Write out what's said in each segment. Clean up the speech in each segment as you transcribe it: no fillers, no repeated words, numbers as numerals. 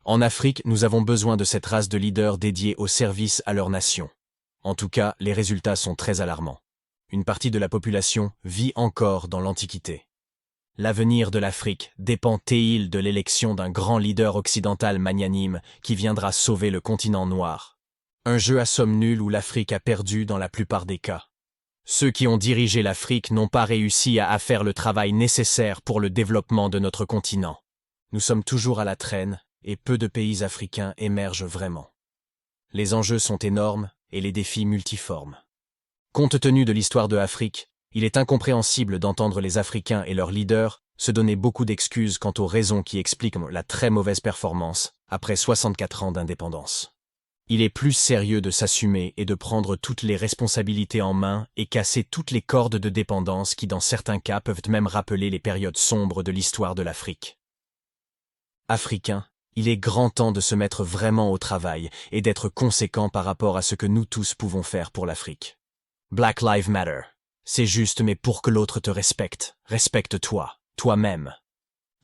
En Afrique, nous avons besoin de cette race de leaders dédiés au service à leur nation. En tout cas, les résultats sont très alarmants. Une partie de la population vit encore dans l'Antiquité. L'avenir de l'Afrique dépend-il de l'élection d'un grand leader occidental magnanime qui viendra sauver le continent noir? Un jeu à somme nulle où l'Afrique a perdu dans la plupart des cas. Ceux qui ont dirigé l'Afrique n'ont pas réussi à faire le travail nécessaire pour le développement de notre continent. Nous sommes toujours à la traîne et peu de pays africains émergent vraiment. Les enjeux sont énormes et les défis multiformes. Compte tenu de l'histoire de l'Afrique, il est incompréhensible d'entendre les Africains et leurs leaders se donner beaucoup d'excuses quant aux raisons qui expliquent la très mauvaise performance après 64 ans d'indépendance. Il est plus sérieux de s'assumer et de prendre toutes les responsabilités en main et casser toutes les cordes de dépendance qui, dans certains cas, peuvent même rappeler les périodes sombres de l'histoire de l'Afrique. Africains, il est grand temps de se mettre vraiment au travail et d'être conséquent par rapport à ce que nous tous pouvons faire pour l'Afrique. Black Lives Matter. C'est juste, mais pour que l'autre te respecte, respecte-toi, toi-même.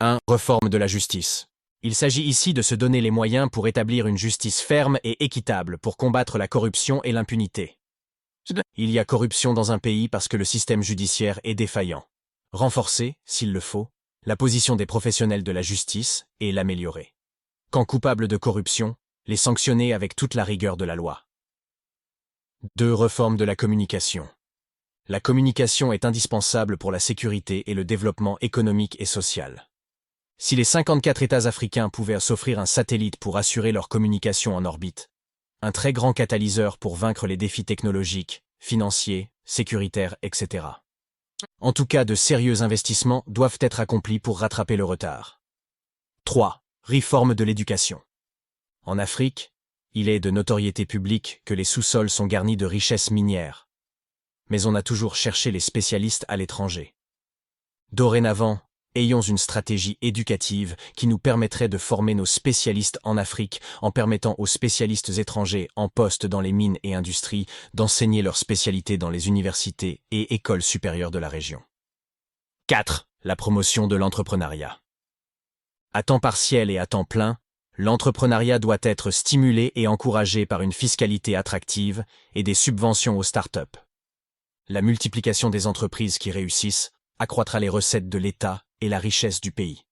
1. Réforme de la justice. Il s'agit ici de se donner les moyens pour établir une justice ferme et équitable pour combattre la corruption et l'impunité. Il y a corruption dans un pays parce que le système judiciaire est défaillant. Renforcer, s'il le faut, la position des professionnels de la justice et l'améliorer. Quand coupables de corruption, les sanctionner avec toute la rigueur de la loi. 2. Réforme de la communication. La communication est indispensable pour la sécurité et le développement économique et social. Si les 54 États africains pouvaient s'offrir un satellite pour assurer leur communication en orbite, un très grand catalyseur pour vaincre les défis technologiques, financiers, sécuritaires, etc. En tout cas, de sérieux investissements doivent être accomplis pour rattraper le retard. 3. Réforme de l'éducation. En Afrique, il est de notoriété publique que les sous-sols sont garnis de richesses minières. Mais on a toujours cherché les spécialistes à l'étranger. Dorénavant, ayons une stratégie éducative qui nous permettrait de former nos spécialistes en Afrique en permettant aux spécialistes étrangers en poste dans les mines et industries d'enseigner leurs spécialités dans les universités et écoles supérieures de la région. 4. La promotion de l'entrepreneuriat. À temps partiel et à temps plein, l'entrepreneuriat doit être stimulé et encouragé par une fiscalité attractive et des subventions aux startups. La multiplication des entreprises qui réussissent accroîtra les recettes de l'État et la richesse du pays.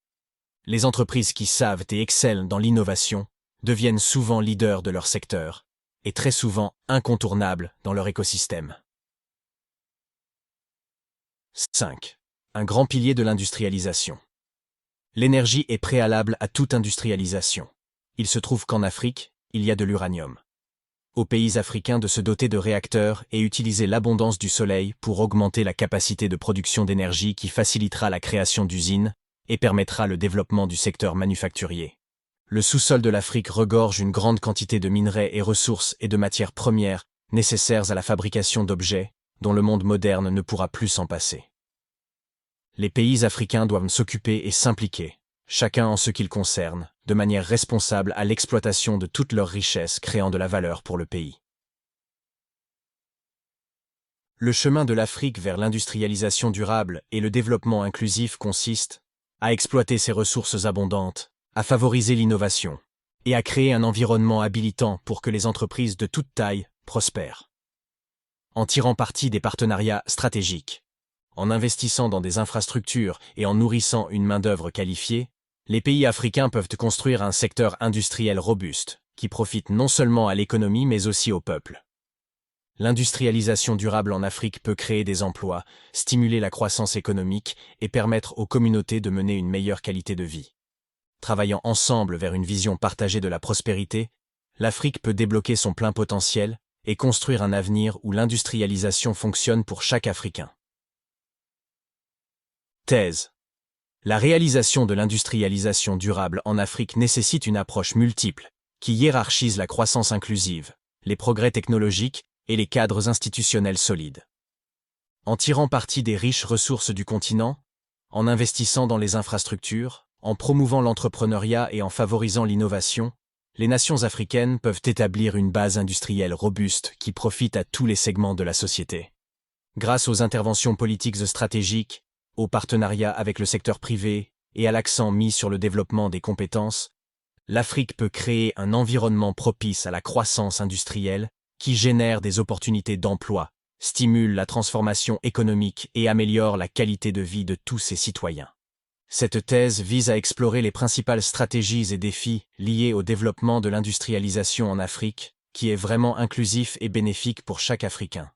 Les entreprises qui savent et excellent dans l'innovation deviennent souvent leaders de leur secteur et très souvent incontournables dans leur écosystème. 5. Un grand pilier de l'industrialisation. L'énergie est préalable à toute industrialisation. Il se trouve qu'en Afrique, il y a de l'uranium. Aux pays africains de se doter de réacteurs et utiliser l'abondance du soleil pour augmenter la capacité de production d'énergie qui facilitera la création d'usines et permettra le développement du secteur manufacturier. Le sous-sol de l'Afrique regorge une grande quantité de minerais et ressources et de matières premières nécessaires à la fabrication d'objets dont le monde moderne ne pourra plus s'en passer. Les pays africains doivent s'occuper et s'impliquer, chacun en ce qu'il concerne, de manière responsable à l'exploitation de toutes leurs richesses créant de la valeur pour le pays. Le chemin de l'Afrique vers l'industrialisation durable et le développement inclusif consiste à exploiter ses ressources abondantes, à favoriser l'innovation et à créer un environnement habilitant pour que les entreprises de toute taille prospèrent. En tirant parti des partenariats stratégiques, en investissant dans des infrastructures et en nourrissant une main-d'œuvre qualifiée, les pays africains peuvent construire un secteur industriel robuste, qui profite non seulement à l'économie mais aussi au peuple. L'industrialisation durable en Afrique peut créer des emplois, stimuler la croissance économique et permettre aux communautés de mener une meilleure qualité de vie. Travaillant ensemble vers une vision partagée de la prospérité, l'Afrique peut débloquer son plein potentiel et construire un avenir où l'industrialisation fonctionne pour chaque Africain. Thèse. La réalisation de l'industrialisation durable en Afrique nécessite une approche multiple, qui hiérarchise la croissance inclusive, les progrès technologiques et les cadres institutionnels solides. En tirant parti des riches ressources du continent, en investissant dans les infrastructures, en promouvant l'entrepreneuriat et en favorisant l'innovation, les nations africaines peuvent établir une base industrielle robuste qui profite à tous les segments de la société. Grâce aux interventions politiques stratégiques, au partenariat avec le secteur privé et à l'accent mis sur le développement des compétences, l'Afrique peut créer un environnement propice à la croissance industrielle qui génère des opportunités d'emploi, stimule la transformation économique et améliore la qualité de vie de tous ses citoyens. Cette thèse vise à explorer les principales stratégies et défis liés au développement de l'industrialisation en Afrique, qui est vraiment inclusif et bénéfique pour chaque Africain.